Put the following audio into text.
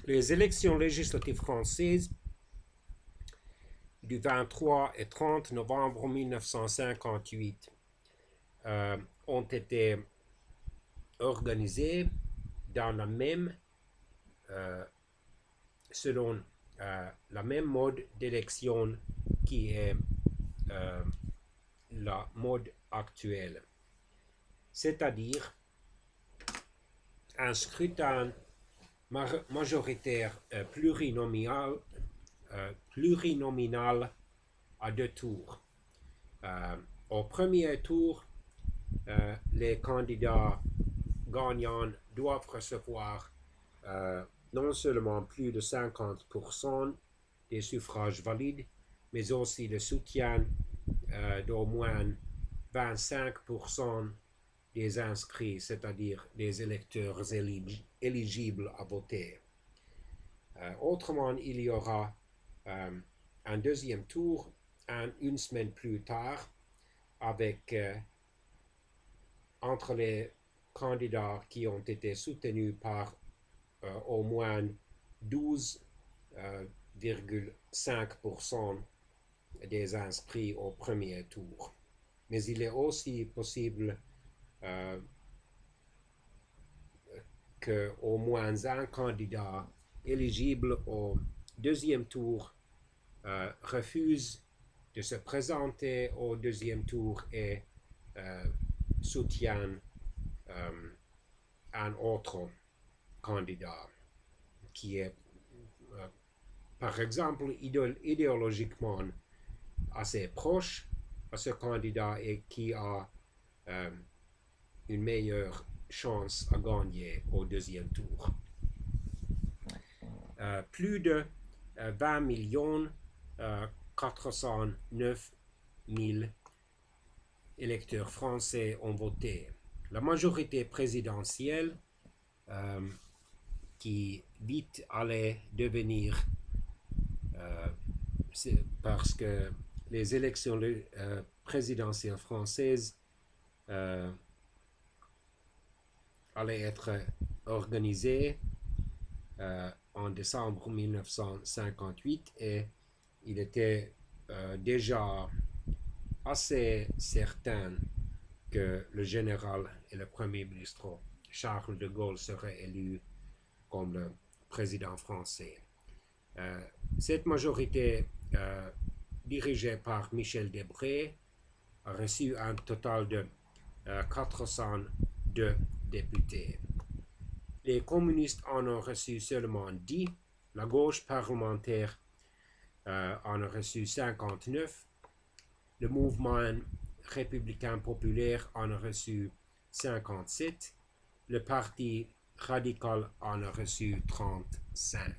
Les élections législatives françaises du 23 et 30 novembre 1958 ont été organisées dans la même, selon la même mode d'élection qui est la mode actuelle, c'est-à-dire un scrutin majoritaire plurinominal à deux tours. Au premier tour, les candidats gagnants doivent recevoir non seulement plus de 50% des suffrages valides, mais aussi le soutien d'au moins 25% des inscrits, c'est-à-dire des électeurs éligibles à voter. Autrement, il y aura un deuxième tour une semaine plus tard avec entre les candidats qui ont été soutenus par au moins 12,5% des inscrits au premier tour. Mais il est aussi possible qu'au moins un candidat éligible au deuxième tour refuse de se présenter au deuxième tour et soutient un autre candidat qui est, par exemple, idéologiquement assez proche à ce candidat et qui a une meilleure chance à gagner au deuxième tour. Plus de 20 409 000 électeurs français ont voté. La majorité présidentielle, qui vite allait devenir, parce que les élections présidentielles françaises allaient être organisées en décembre 1958 et il était déjà assez certain que le général et le premier ministre Charles de Gaulle seraient élus comme le président français. Cette majorité dirigée par Michel Debré a reçu un total de 402 députés. Les communistes en ont reçu seulement 10, la gauche parlementaire en a reçu 59, le mouvement républicain populaire en a reçu 57, le parti radical en a reçu 35.